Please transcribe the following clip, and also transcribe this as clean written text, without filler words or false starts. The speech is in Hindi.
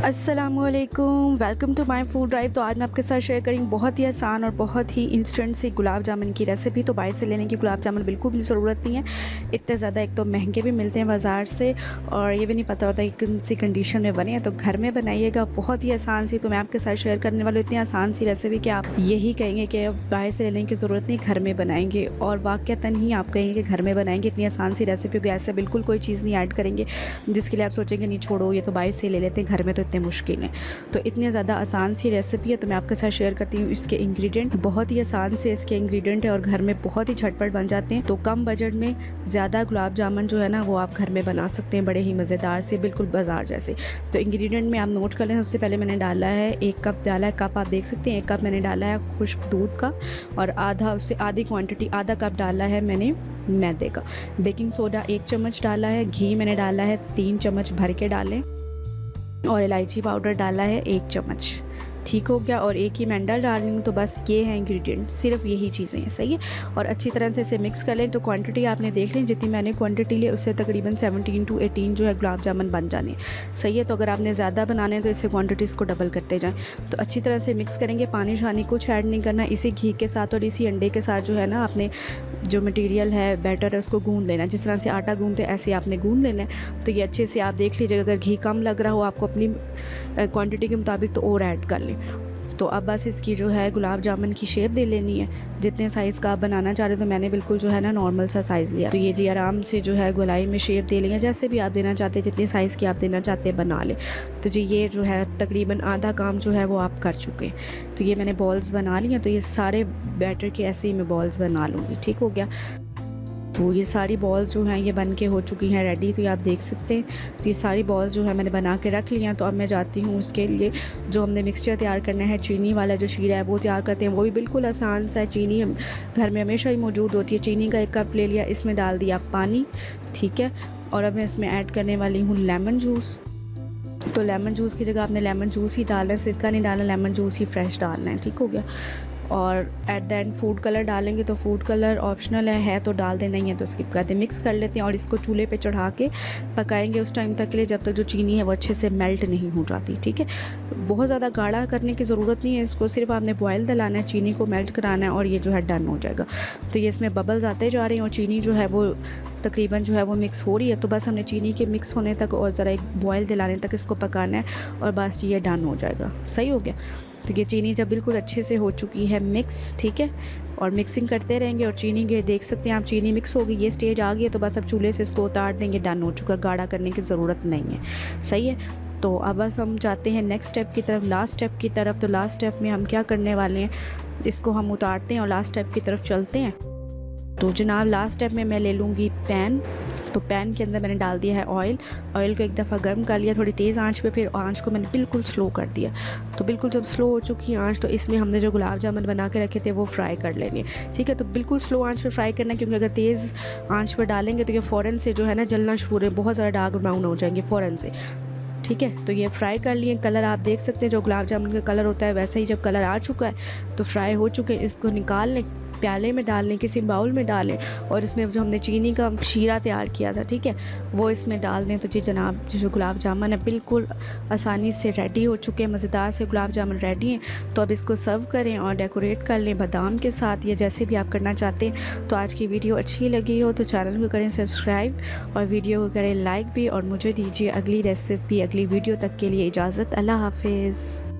अस्सलामुअलैकुम, welcome to my food drive. तो आज मैं आपके साथ शेयर करेंगी बहुत ही आसान और बहुत ही इंस्टेंट सी गुलाब जामुन की रेसिपी। तो बाहर से लेने की गुलाब जामुन बिल्कुल भी ज़रूरत नहीं है। इतने ज़्यादा एक तो महंगे भी मिलते हैं बाज़ार से और ये भी नहीं पता होता कि कौन सी कंडीशन में बने हैं। तो घर में बनाइएगा, बहुत ही आसान सी। तो मैं आपके साथ शेयर करने वाली इतनी आसान सी रेसिपी कि आप यही कहेंगे कि बाहर से लेने की ज़रूरत नहीं, घर में बनाएंगे। और वाक़तन ही आप कहेंगे कि घर में बनाएंगे। इतनी आसान सी रेसिपी को ऐसे बिल्कुल कोई चीज़ नहीं ऐड करेंगे जिसके लिए आप सोचेंगे नहीं छोड़ो ये तो बाहर से ले लेते हैं, घर में तो इतने मुश्किल है। तो इतनी ज़्यादा आसान सी रेसिपी है। तो मैं आपके साथ शेयर करती हूँ इसके इंग्रेडिएंट। बहुत ही आसान से इसके इंग्रेडिएंट है और घर में बहुत ही झटपट बन जाते हैं। तो कम बजट में ज़्यादा गुलाब जामुन जो है ना वो आप घर में बना सकते हैं, बड़े ही मज़ेदार से, बिल्कुल बाजार जैसे। तो इंग्रेडिएंट में आप नोट कर लें। सबसे पहले मैंने डाला है 1 कप डाला है, कप आप देख सकते हैं 1 कप मैंने डाला है खुश्क दूध का, और आधा उससे आधी क्वान्टिटी आधा कप डाला है मैंने मैदे का। बेकिंग सोडा 1 चम्मच डाला है, घी मैंने डाला है 3 चम्मच भर के डालें, और इलायची पाउडर डाला है 1 चम्मच। ठीक हो गया। और एक ही मैं अंडा डाल रही हूँ। तो बस ये है इंग्रेडिएंट, सिर्फ यही चीज़ें हैं, सही है। और अच्छी तरह से इसे मिक्स कर लें। तो क्वांटिटी आपने देख लें, जितनी मैंने क्वांटिटी ली उससे तकरीबन 17 to 18 जो है गुलाब जामुन बन जाने, सही है। तो अगर आपने ज़्यादा बनाने हैं तो इससे क्वान्टिटीज़ को डबल करते जाएँ। तो अच्छी तरह से मिक्स करेंगे, पानी शानी कुछ ऐड नहीं करना। इसी घी के साथ और इसी अंडे के साथ जो है ना आपने जो मटेरियल है, बैटर है, उसको गूंद लेना। जिस तरह से आटा गूंदते हैं ऐसे आपने गूंद लेना है। तो ये अच्छे से आप देख लीजिएगा, अगर घी कम लग रहा हो आपको अपनी क्वांटिटी के मुताबिक तो और ऐड कर लें। तो अब बस इसकी जो है गुलाब जामुन की शेप दे लेनी है, जितने साइज़ का आप बनाना चाह रहे हो। तो मैंने बिल्कुल जो है ना नॉर्मल सा साइज़ लिया। तो ये जी आराम से जो है गोलाई में शेप दे लेंगे, जैसे भी आप देना चाहते हैं, जितने साइज़ की आप देना चाहते हैं बना लें। तो जी ये जो है तकरीबन आधा काम जो है वो आप कर चुके हैं। तो ये मैंने बॉल्स बना लिए। तो ये सारे बैटर के ऐसे ही मैं बॉल्स बना लूँगी। ठीक हो गया। तो ये सारी बॉल्स जो हैं ये बन के हो चुकी हैं रेडी। तो ये आप देख सकते हैं। तो ये सारी बॉल्स जो है मैंने बना के रख ली हैं। तो अब मैं जाती हूँ उसके लिए जो हमने मिक्सचर तैयार करना है, चीनी वाला जो शीरा है वो तैयार करते हैं। वो भी बिल्कुल आसान सा है। चीनी घर में हमेशा ही मौजूद होती है। चीनी का 1 कप ले लिया, इसमें डाल दिया पानी, ठीक है। और अब मैं इसमें ऐड करने वाली हूँ लेमन जूस। तो लेमन जूस की जगह आपने लेमन जूस ही डालना है, सिरका नहीं डालना, लेमन जूस ही फ्रेश डालना है। ठीक हो गया। और at the end food colour डालेंगे। तो फूड कलर ऑप्शनल है तो डाल देना ही है, तो स्किप करते हैं। मिक्स कर लेते हैं और इसको चूल्हे पे चढ़ा के पकाएंगे उस टाइम तक के लिए जब तक जो चीनी है वो अच्छे से मेल्ट नहीं हो जाती। ठीक है। बहुत ज़्यादा गाढ़ा करने की ज़रूरत नहीं है इसको, सिर्फ आपने बॉयल दिलाना है, चीनी को मेल्ट कराना है और ये जो है डन हो जाएगा। तो ये इसमें बबल्स आते जा रहे हैं और चीनी जो है वो तकरीबन जो है वो मिक्स हो रही है। तो बस हमने चीनी के मिक्स होने तक और ज़रा एक बॉयल दिलाने तक इसको पकाना है और बस ये डन हो जाएगा। सही हो गया। तो ये चीनी जब बिल्कुल अच्छे से हो चुकी है मिक्स, ठीक है, और मिक्सिंग करते रहेंगे। और चीनी के देख सकते हैं आप चीनी मिक्स हो गई, ये स्टेज आ गई है। तो बस अब चूल्हे से इसको उतार देंगे, डन हो चुका, गाढ़ा करने की ज़रूरत नहीं है, सही है। तो अब बस हम जाते हैं नेक्स्ट स्टेप की तरफ, लास्ट स्टेप की तरफ। तो लास्ट स्टेप में हम क्या करने वाले हैं, इसको हम उतारते हैं और लास्ट स्टेप की तरफ चलते हैं। तो जनाब लास्ट स्टेप में मैं ले लूँगी पैन। तो पैन के अंदर मैंने डाल दिया है ऑयल। ऑयल को एक दफ़ा गर्म कर लिया थोड़ी तेज़ आंच पे, फिर आंच को मैंने बिल्कुल स्लो कर दिया। तो बिल्कुल जब स्लो हो चुकी है आंच, तो इसमें हमने जो गुलाब जामुन बना के रखे थे वो फ्राई कर लेने, ठीक है। तो बिल्कुल स्लो आंच पे फ्राई करना, क्योंकि अगर तेज़ आंच पर डालेंगे तो ये फ़ौरन से जो है ना जलना शुरू हो, बहुत ज़्यादा डार्क ब्राउन हो जाएंगे फ़ौरन से, ठीक है। तो ये फ्राई कर लिए। कलर आप देख सकते हैं जो गुलाब जामुन का कलर होता है वैसे ही जब कलर आ चुका है तो फ्राई हो चुके हैं। इसको निकाल लें, प्याले में डाल लें, किसी बाउल में डालें और इसमें जो हमने चीनी का शीरा तैयार किया था, ठीक है, वो इसमें डाल दें। तो जी जनाब जो गुलाब जामुन है बिल्कुल आसानी से रेडी हो चुके हैं, मज़ेदार से गुलाब जामुन रेडी हैं। तो अब इसको सर्व करें और डेकोरेट कर लें बादाम के साथ या जैसे भी आप करना चाहते हैं। तो आज की वीडियो अच्छी लगी हो तो चैनल को करें सब्सक्राइब और वीडियो को करें लाइक भी, और मुझे दीजिए अगली रेसिपी अगली वीडियो तक के लिए इजाज़त। अल्लाह हाफिज़।